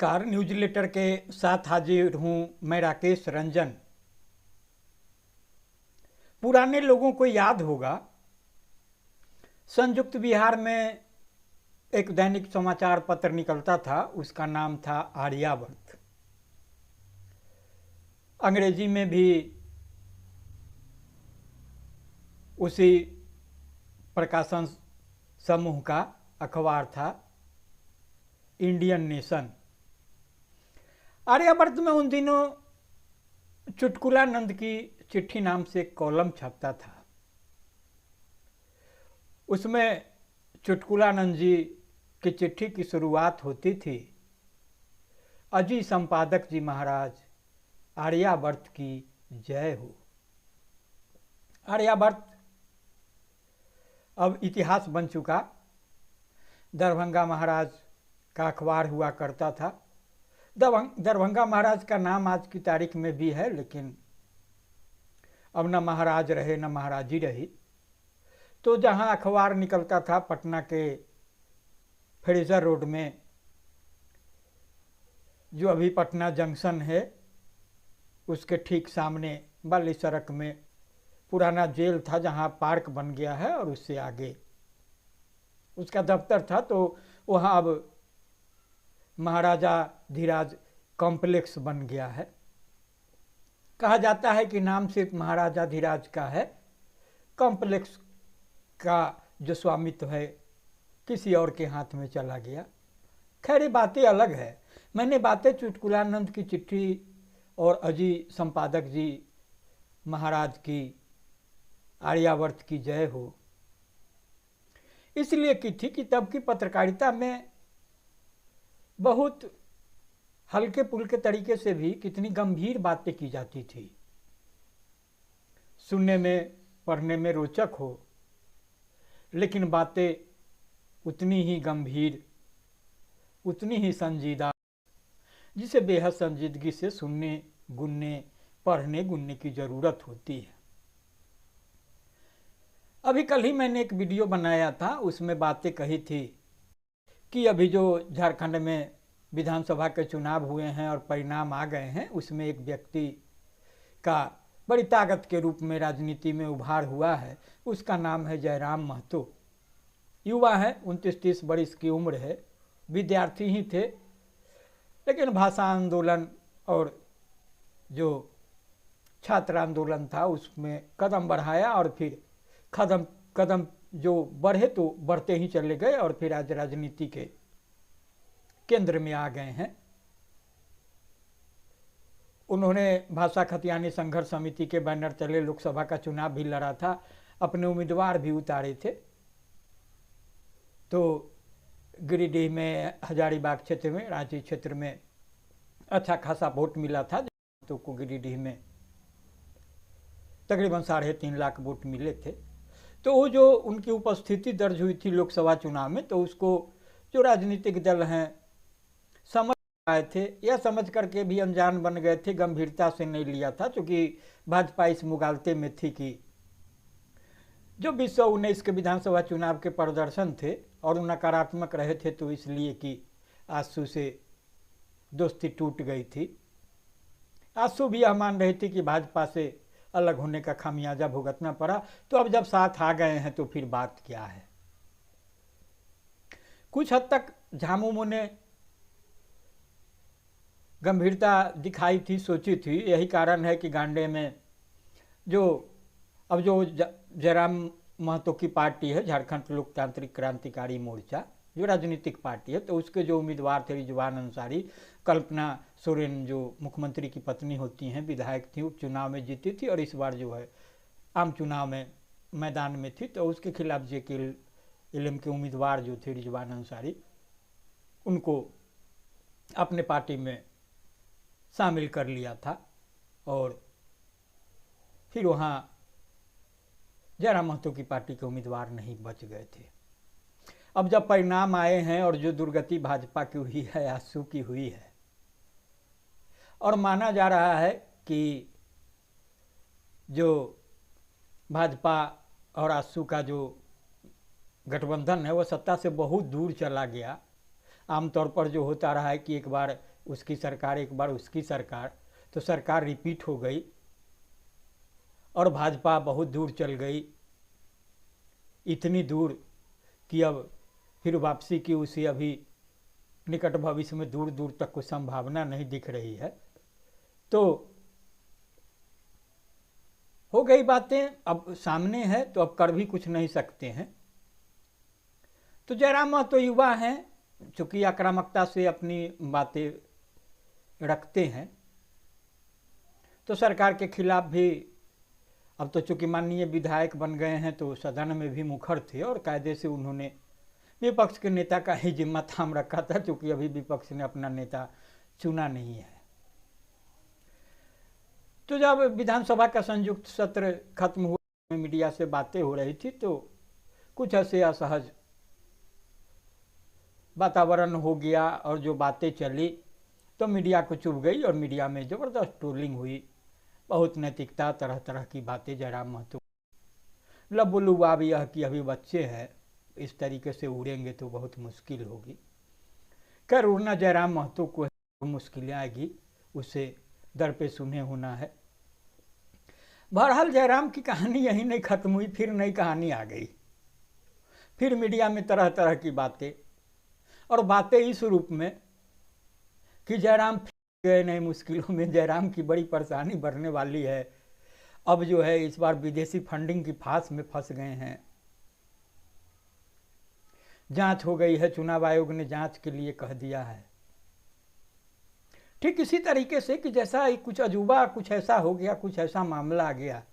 नमस्कार। न्यूज़लेटर के साथ हाजिर हूँ मैं राकेश रंजन। पुराने लोगों को याद होगा, संयुक्त बिहार में एक दैनिक समाचार पत्र निकलता था, उसका नाम था आर्यावर्त। अंग्रेजी में भी उसी प्रकाशन समूह का अखबार था, इंडियन नेशन। आर्यावर्त में उन दिनों चुटकुलानंद की चिट्ठी नाम से एक कॉलम छपता था। उसमें चुटकुलानंद जी की चिट्ठी की शुरुआत होती थी, अजी संपादक जी महाराज, आर्यावर्त की जय हो। आर्यावर्त अब इतिहास बन चुका। दरभंगा महाराज का अखबार हुआ करता था। दरभंगा महाराज का नाम आज की तारीख में भी है, लेकिन अब न महाराज रहे न महाराजी रही। तो जहाँ अखबार निकलता था पटना के फ्रेजर रोड में, जो अभी पटना जंक्शन है, उसके ठीक सामने वाली सड़क में पुराना जेल था, जहाँ पार्क बन गया है, और उससे आगे उसका दफ्तर था। तो वहाँ अब महाराजा धीराज कॉम्प्लेक्स बन गया है। कहा जाता है कि नाम सिर्फ महाराजा धीराज का है, कॉम्प्लेक्स का जो स्वामित्व है किसी और के हाथ में चला गया। खैर, ये बातें अलग है। मैंने बातें चुटकुलानंद की चिट्ठी और अजी संपादक जी महाराज की आर्यावर्त की जय हो इसलिए की थी कि तब की पत्रकारिता में बहुत हल्के पुल्के तरीके से भी कितनी गंभीर बातें की जाती थी। सुनने में पढ़ने में रोचक हो, लेकिन बातें उतनी ही गंभीर, उतनी ही संजीदा, जिसे बेहद संजीदगी से सुनने, गुनने, पढ़ने गुनने की ज़रूरत होती है। अभी कल ही मैंने एक वीडियो बनाया था, उसमें बातें कही थी कि अभी जो झारखंड में विधानसभा के चुनाव हुए हैं और परिणाम आ गए हैं, उसमें एक व्यक्ति का बड़ी ताकत के रूप में राजनीति में उभार हुआ है। उसका नाम है जयराम महतो। युवा है, 29-30 वर्ष की उम्र है, विद्यार्थी ही थे, लेकिन भाषा आंदोलन और जो छात्र आंदोलन था उसमें कदम बढ़ाया, और फिर कदम कदम जो बढ़े तो बढ़ते ही चले गए, और फिर आज राजनीति के केंद्र में आ गए हैं। उन्होंने भाषा खतियानी संघर्ष समिति के बैनर तले लोकसभा का चुनाव भी लड़ा था, अपने उम्मीदवार भी उतारे थे। तो गिरिडीह में, हजारीबाग क्षेत्र में, रांची क्षेत्र में अच्छा खासा वोट मिला था। तो को गिरिडीह में तकरीबन 3.5 लाख वोट मिले थे। तो वो जो उनकी उपस्थिति दर्ज हुई थी लोकसभा चुनाव में, तो उसको जो राजनीतिक दल हैं समझ आए थे, या समझ करके भी अनजान बन गए थे, गंभीरता से नहीं लिया था, क्योंकि भाजपा इस मुगालते में थी कि जो 2019 के विधानसभा चुनाव के प्रदर्शन थे और नकारात्मक रहे थे, तो इसलिए कि आसू से दोस्ती टूट गई थी। आसू भी यह मान रही थी कि भाजपा से अलग होने का खामियाजा भुगतना पड़ा। तो अब जब साथ आ गए हैं तो फिर बात क्या है। कुछ हद तक झामुमो ने गंभीरता दिखाई थी, सोची थी। यही कारण है कि गांडे में जो जयराम महतो की पार्टी है, झारखंड लोकतांत्रिक क्रांतिकारी मोर्चा, जो राजनीतिक पार्टी है, तो उसके जो उम्मीदवार थे रिजवान अंसारी, कल्पना सोरेन जो मुख्यमंत्री की पत्नी होती हैं, विधायक थी, उपचुनाव में जीती थी, और इस बार जो है आम चुनाव में मैदान में थी। तो उसके खिलाफ JK-LM के उम्मीदवार जो थे रिजवान अंसारी, उनको अपने पार्टी में शामिल कर लिया था, और फिर वहाँ जयराम महतो की पार्टी के उम्मीदवार नहीं बच गए थे। अब जब परिणाम आए हैं और जो दुर्गति भाजपा की हुई है, आसू की हुई है, और माना जा रहा है कि जो भाजपा और आसू का जो गठबंधन है वो सत्ता से बहुत दूर चला गया। आमतौर पर जो होता रहा है कि एक बार उसकी सरकार, एक बार उसकी सरकार, तो सरकार रिपीट हो गई और भाजपा बहुत दूर चल गई, इतनी दूर कि अब फिर वापसी की उसे अभी निकट भविष्य में दूर दूर तक कोई संभावना नहीं दिख रही है। तो हो गई बातें, अब सामने है तो अब कर भी कुछ नहीं सकते हैं। तो जयराम महतो युवा हैं, चूंकि आक्रामकता से अपनी बातें रखते हैं, तो सरकार के खिलाफ भी, अब तो चूंकि माननीय विधायक बन गए हैं तो सदन में भी मुखर थे और कायदे से उन्होंने विपक्ष के नेता का ही जिम्मा थाम रखा था, क्योंकि अभी विपक्ष ने अपना नेता चुना नहीं है। तो जब विधानसभा का संयुक्त सत्र खत्म हुआ, मीडिया से बातें हो रही थी, तो कुछ ऐसे असहज वातावरण हो गया और जो बातें चली तो मीडिया को चुभ गई और मीडिया में ज़बरदस्त ट्रोलिंग हुई, बहुत नैतिकता, तरह तरह की बातें जयराम महतो। लबुलुआब यह कि अभी बच्चे हैं, इस तरीके से उड़ेंगे तो बहुत मुश्किल होगी। खैर, उड़ना जयराम महतो को मुश्किलें आएगी, उसे दर पे सुने होना है। बहरहाल जयराम की कहानी यहीं नहीं खत्म हुई, फिर नई कहानी आ गई, फिर मीडिया में तरह तरह की बातें, और बातें इस रूप में कि जयराम गए नई मुश्किलों में, जयराम की बड़ी परेशानी बढ़ने वाली है, अब जो है इस बार विदेशी फंडिंग की फांस में फंस गए हैं, जांच हो गई है, चुनाव आयोग ने जांच के लिए कह दिया है। ठीक इसी तरीके से कि जैसा कुछ अजूबा, कुछ ऐसा हो गया, कुछ ऐसा मामला आ गया।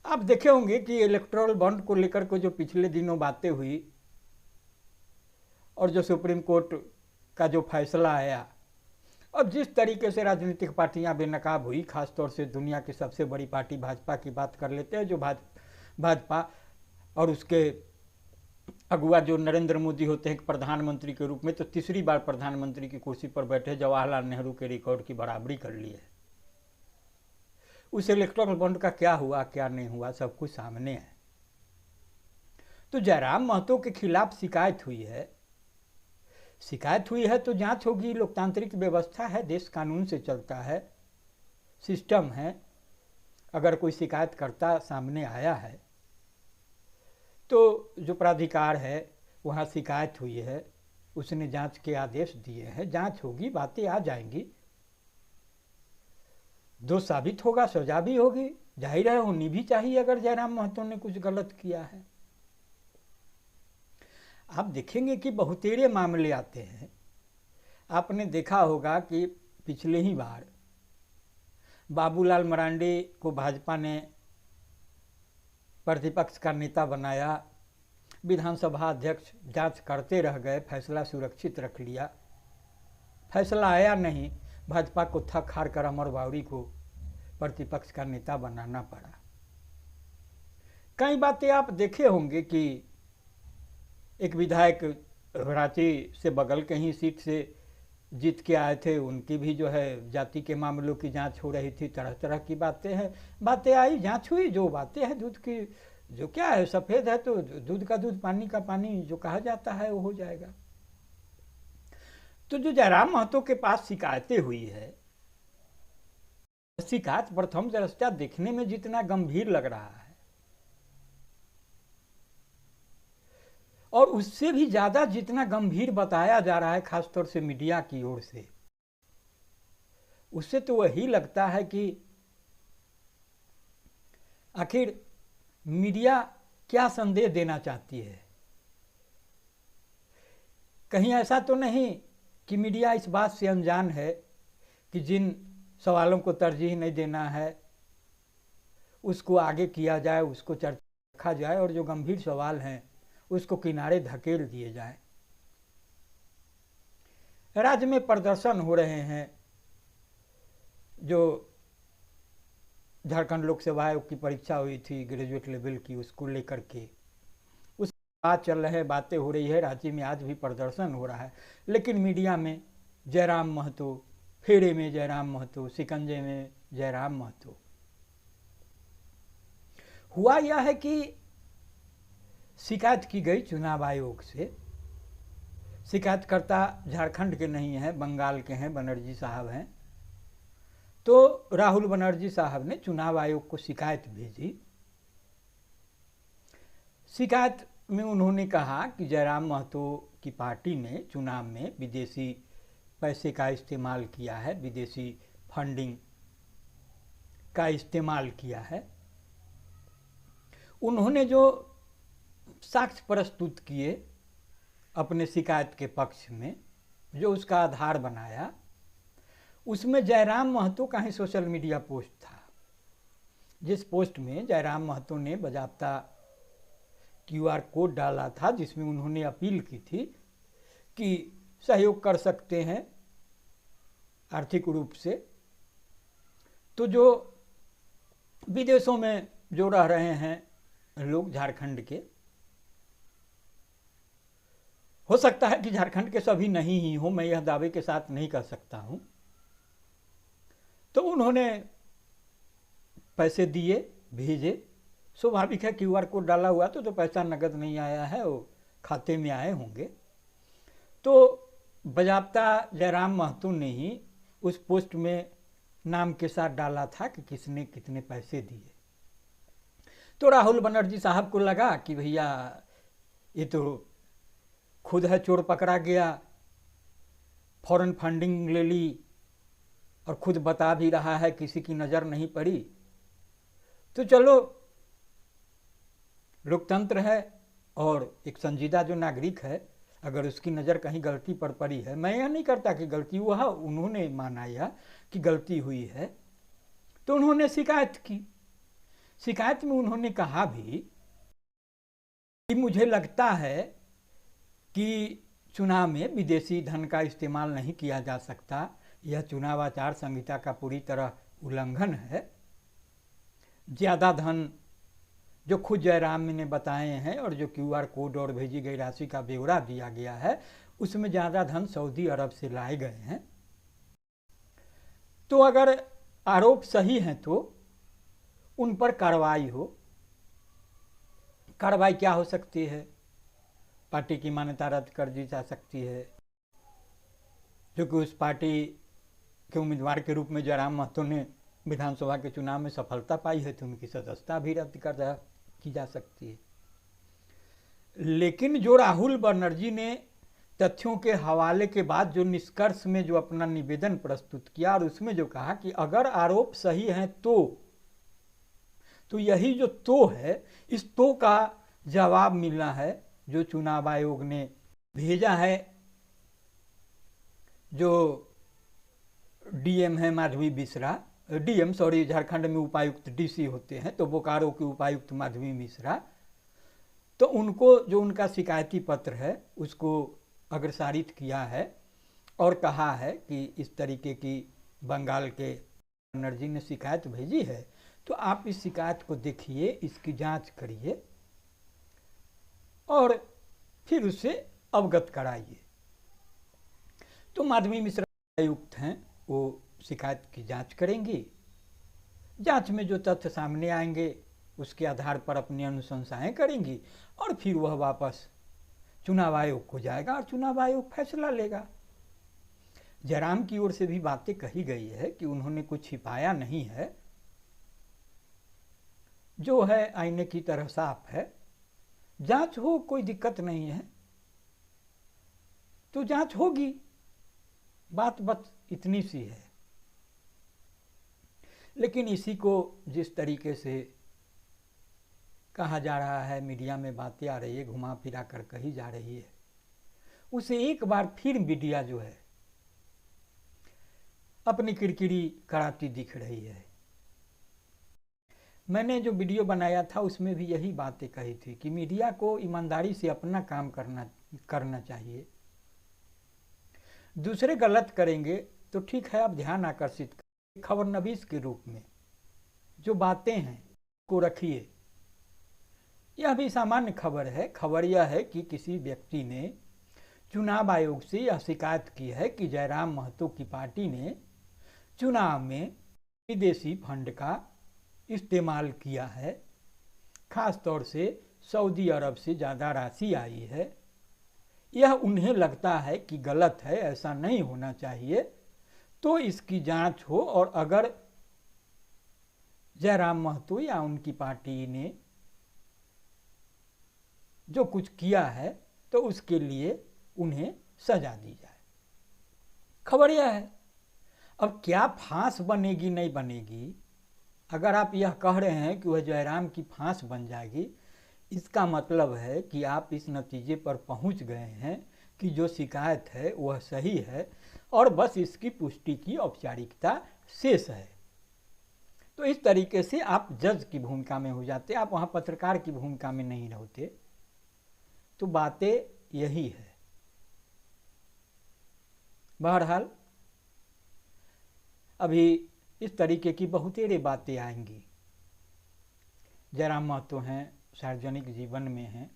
आप देखे होंगे कि इलेक्टोरल बॉन्ड को लेकर के जो पिछले दिनों बातें हुई और जो सुप्रीम कोर्ट का जो फैसला आया, और जिस तरीके से राजनीतिक पार्टियां बेनकाब हुई, खासतौर से दुनिया की सबसे बड़ी पार्टी भाजपा की बात कर लेते हैं, जो भाजपा और उसके अगुआ जो नरेंद्र मोदी होते हैं प्रधानमंत्री के रूप में, तो तीसरी बार प्रधानमंत्री की कुर्सी पर बैठे, जवाहरलाल नेहरू के रिकॉर्ड की बराबरी कर ली है। उस इलेक्टोरल बॉन्ड का क्या हुआ क्या नहीं हुआ सब कुछ सामने है। तो जयराम महतो के खिलाफ शिकायत हुई है तो जांच होगी, लोकतांत्रिक व्यवस्था है, देश कानून से चलता है, सिस्टम है। अगर कोई शिकायत करता सामने आया है तो जो प्राधिकार है वहाँ शिकायत हुई है, उसने जांच के आदेश दिए हैं, जांच होगी, बातें आ जाएंगी, दोष साबित होगा, सजा भी होगी, जाहिर है होनी भी चाहिए अगर जयराम महतो ने कुछ गलत किया है। आप देखेंगे कि बहुतेरे मामले आते हैं। आपने देखा होगा कि पिछले ही बार बाबूलाल मरांडी को भाजपा ने प्रतिपक्ष का नेता बनाया, विधानसभा अध्यक्ष जांच करते रह गए, फैसला सुरक्षित रख लिया, फैसला आया नहीं, भाजपा को थक हार कर अमर बावरी को प्रतिपक्ष का नेता बनाना पड़ा। कई बातें आप देखे होंगे कि एक विधायक रांची से बगल के ही सीट से जीत के आए थे, उनकी भी जो है जाति के मामलों की जांच हो रही थी, तरह तरह की बातें हैं, बातें आई, जांच हुई, जो बातें हैं दूध की, जो क्या है सफ़ेद है तो दूध का दूध, पानी का पानी जो कहा जाता है वो हो जाएगा। तो जो जयराम महतो के पास शिकायतें हुई है, शिकायत प्रथम दृष्टया देखने में जितना गंभीर लग रहा है और उससे भी ज़्यादा जितना गंभीर बताया जा रहा है खासतौर से मीडिया की ओर से, उससे तो वही लगता है कि आखिर मीडिया क्या संदेश देना चाहती है। कहीं ऐसा तो नहीं कि मीडिया इस बात से अनजान है कि जिन सवालों को तरजीह नहीं देना है उसको आगे किया जाए, उसको चर्चा रखा जाए, और जो गंभीर सवाल हैं उसको किनारे धकेल दिए जाए। राज्य में प्रदर्शन हो रहे हैं, जो झारखंड लोक सेवा आयोग की परीक्षा हुई थी ग्रेजुएट लेवल की, उसको लेकर के उस बात चल रहे हैं, बातें हो रही है, रांची में आज भी प्रदर्शन हो रहा है, लेकिन मीडिया में जयराम महतो, फेरे में जयराम महतो, शिकंजे में जयराम महतो। हुआ यह है कि शिकायत की गई चुनाव आयोग से, शिकायतकर्ता झारखंड के नहीं हैं, बंगाल के हैं, बनर्जी साहब हैं। तो राहुल बनर्जी साहब ने चुनाव आयोग को शिकायत भेजी। शिकायत में उन्होंने कहा कि जयराम महतो की पार्टी ने चुनाव में विदेशी पैसे का इस्तेमाल किया है, विदेशी फंडिंग का इस्तेमाल किया है। उन्होंने जो साक्ष्य प्रस्तुत किए अपने शिकायत के पक्ष में, जो उसका आधार बनाया, उसमें जयराम महतो का ही सोशल मीडिया पोस्ट था, जिस पोस्ट में जयराम महतो ने बाकायदा QR कोड डाला था, जिसमें उन्होंने अपील की थी कि सहयोग कर सकते हैं आर्थिक रूप से तो जो विदेशों में जो रह रहे हैं लोग झारखंड के, हो सकता है कि झारखंड के सभी नहीं ही हो, मैं यह दावे के साथ नहीं कर सकता हूं। तो उन्होंने पैसे दिए, भेजे। स्वाभाविक है, QR कोड डाला हुआ तो पैसा नगद नहीं आया है, वो खाते में आए होंगे। तो बाकायदा जयराम महतो ने ही उस पोस्ट में नाम के साथ डाला था कि किसने कितने पैसे दिए। तो राहुल बनर्जी साहब को लगा कि भैया ये तो खुद है चोर पकड़ा गया, फॉरेन फंडिंग ले ली और खुद बता भी रहा है, किसी की नज़र नहीं पड़ी। तो चलो, लोकतंत्र है और एक संजीदा जो नागरिक है, अगर उसकी नज़र कहीं गलती पर पड़ी है, मैं यह नहीं करता कि गलती हुआ, उन्होंने माना यह कि गलती हुई है, तो उन्होंने शिकायत की। शिकायत में उन्होंने कहा भी कि मुझे लगता है कि चुनाव में विदेशी धन का इस्तेमाल नहीं किया जा सकता, यह चुनाव आचार संहिता का पूरी तरह उल्लंघन है। ज़्यादा धन जो खुद जयराम ने बताए हैं और जो QR कोड और भेजी गई राशि का ब्यौरा दिया गया है, उसमें ज़्यादा धन सऊदी अरब से लाए गए हैं। तो अगर आरोप सही हैं तो उन पर कार्रवाई हो। कार्रवाई क्या हो सकती है? पार्टी की मान्यता रद्द कर दी जा सकती है, जो कि उस पार्टी के उम्मीदवार के रूप में जयराम महतो ने विधानसभा के चुनाव में सफलता पाई है, तो उनकी सदस्यता भी रद्द की जा सकती है। लेकिन जो राहुल बनर्जी ने तथ्यों के हवाले के बाद जो निष्कर्ष में जो अपना निवेदन प्रस्तुत किया और उसमें जो कहा कि अगर आरोप सही हैं तो यही जो तो है, इस तो का जवाब मिलना है जो चुनाव आयोग ने भेजा है। जो डीएम है माधवी मिश्रा, डीएम सॉरी, झारखंड में उपायुक्त DC होते हैं, तो बोकारो के उपायुक्त माधवी मिश्रा, तो उनको जो उनका शिकायती पत्र है उसको अग्रसारित किया है और कहा है कि इस तरीके की बंगाल के बनर्जी ने शिकायत भेजी है, तो आप इस शिकायत को देखिए, इसकी जांच करिए और फिर उससे अवगत कराइए। तो माधवी मिश्रा आयुक्त हैं, वो शिकायत की जांच करेंगी। जांच में जो तथ्य सामने आएंगे उसके आधार पर अपनी अनुशंसाएं करेंगी और फिर वह वापस चुनाव आयोग को जाएगा और चुनाव आयोग फैसला लेगा। जयराम की ओर से भी बातें कही गई है कि उन्होंने कुछ छिपाया नहीं है, जो है आईने की तरह साफ है। जांच हो, कोई दिक्कत नहीं है, तो जांच होगी, बात बस इतनी सी है। लेकिन इसी को जिस तरीके से कहा जा रहा है, मीडिया में बातें आ रही है, घुमा फिरा कर कही जा रही है, उसे एक बार फिर मीडिया जो है अपनी किरकिरी कराती दिख रही है। मैंने जो वीडियो बनाया था उसमें भी यही बातें कही थी कि मीडिया को ईमानदारी से अपना काम करना चाहिए। दूसरे गलत करेंगे तो ठीक है, आप ध्यान आकर्षित करें, खबरनवीस के रूप में जो बातें हैं को रखिए। यह भी सामान्य खबर है। खबर यह है कि किसी व्यक्ति ने चुनाव आयोग से यह शिकायत की है कि जयराम महतो की पार्टी ने चुनाव में विदेशी फंड का इस्तेमाल किया है, खास तौर से सऊदी अरब से ज़्यादा राशि आई है। यह उन्हें लगता है कि गलत है, ऐसा नहीं होना चाहिए, तो इसकी जांच हो और अगर जयराम महतो या उनकी पार्टी ने जो कुछ किया है तो उसके लिए उन्हें सजा दी जाए। खबर यह है। अब क्या फांस बनेगी नहीं बनेगी, अगर आप यह कह रहे हैं कि वह जयराम की फांस बन जाएगी, इसका मतलब है कि आप इस नतीजे पर पहुंच गए हैं कि जो शिकायत है वह सही है और बस इसकी पुष्टि की औपचारिकता शेष है। तो इस तरीके से आप जज की भूमिका में हो जाते, आप वहाँ पत्रकार की भूमिका में नहीं होते। तो बातें यही है। बहरहाल अभी इस तरीके की बहुतेरे बातें आएंगी। जयराम महतो हैं, सार्वजनिक जीवन में हैं।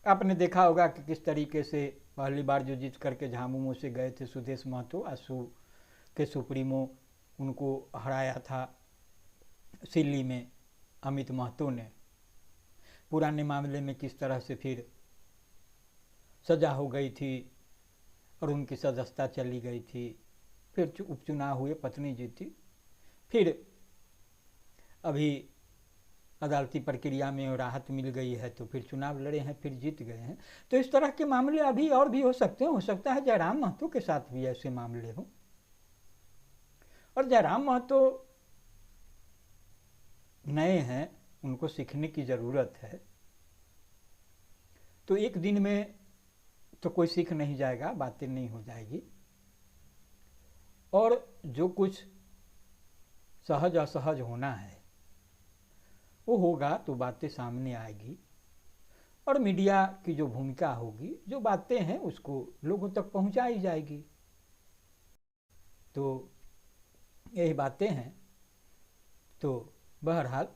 आपने देखा होगा कि किस तरीके से पहली बार जो जीत करके झामुमो से गए थे सुदेश महतो, आसू के सुप्रीमो, उनको हराया था सिल्ली में अमित महतो ने। पुराने मामले में किस तरह से फिर सजा हो गई थी और उनकी सदस्यता चली गई थी, फिर उपचुनाव हुए, पत्नी जीती, फिर अभी अदालती प्रक्रिया में राहत मिल गई है तो फिर चुनाव लड़े हैं, फिर जीत गए हैं। तो इस तरह के मामले अभी और भी हो सकते हैं। हो सकता है जयराम महतो के साथ भी ऐसे मामले हों। और जयराम महतो नए हैं, उनको सीखने की ज़रूरत है। तो एक दिन में तो कोई सीख नहीं जाएगा, बातें नहीं हो जाएगी, और जो कुछ सहज असहज होना है वो होगा तो बातें सामने आएगी और मीडिया की जो भूमिका होगी, जो बातें हैं उसको लोगों तक पहुंचाई जाएगी। तो यही बातें हैं। तो बहरहाल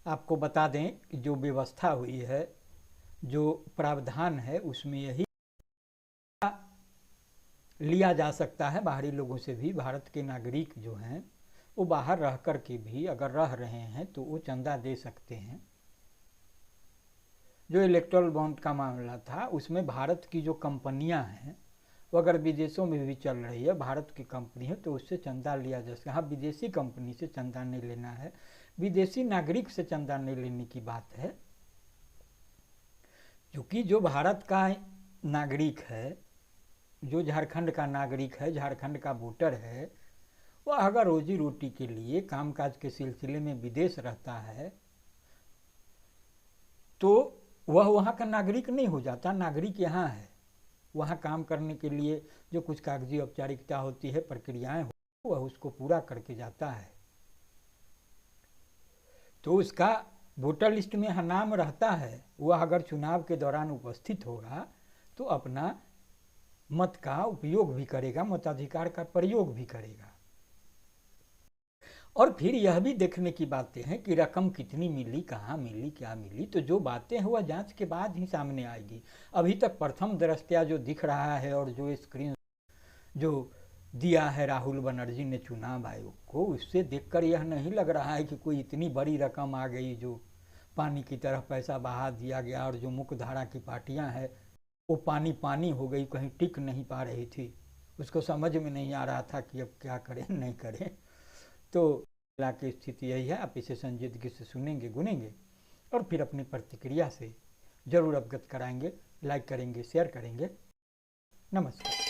आपको बता दें कि जो व्यवस्था हुई है, जो प्रावधान है, उसमें यही लिया जा सकता है बाहरी लोगों से भी। भारत के नागरिक जो हैं वो बाहर रह कर के भी अगर रह रहे हैं तो वो चंदा दे सकते हैं। जो इलेक्टोरल बॉन्ड का मामला था उसमें भारत की जो कंपनियां हैं वो अगर विदेशों में भी चल रही है, भारत की कंपनी है, तो उससे चंदा लिया जा सकता है। हाँ, विदेशी कंपनी से चंदा नहीं लेना है, विदेशी नागरिक से चंदा नहीं लेने की बात है। क्योंकि जो भारत का नागरिक है, जो झारखंड का नागरिक है, झारखंड का वोटर है, वह अगर रोजी रोटी के लिए कामकाज के सिलसिले में विदेश रहता है तो वह वहाँ का नागरिक नहीं हो जाता। नागरिक यहाँ है, वहाँ काम करने के लिए जो कुछ कागजी औपचारिकता होती है, प्रक्रियाएं होती है, वह उसको पूरा करके जाता है। तो उसका वोटर लिस्ट में नाम रहता है। वह अगर चुनाव के दौरान उपस्थित होगा तो अपना मत का उपयोग भी करेगा, मताधिकार का प्रयोग भी करेगा। और फिर यह भी देखने की बातें हैं कि रकम कितनी मिली, कहाँ मिली, क्या मिली। तो जो बातें हैं वह जांच के बाद ही सामने आएगी। अभी तक प्रथम दृष्टया जो दिख रहा है और जो स्क्रीन जो दिया है राहुल बनर्जी ने चुनाव आयोग को, उससे देखकर यह नहीं लग रहा है कि कोई इतनी बड़ी रकम आ गई जो पानी की तरह पैसा बहा दिया गया, और जो मुख्य धारा की पार्टियां हैं वो पानी पानी हो गई, कहीं टिक नहीं पा रही थी, उसको समझ में नहीं आ रहा था कि अब क्या करें नहीं करें। तो जिला की स्थिति यही है। आप इसे संजीदगी से सुनेंगे, गुनेंगे और फिर अपनी प्रतिक्रिया से जरूर अवगत कराएंगे। लाइक करेंगे, शेयर करेंगे। नमस्कार।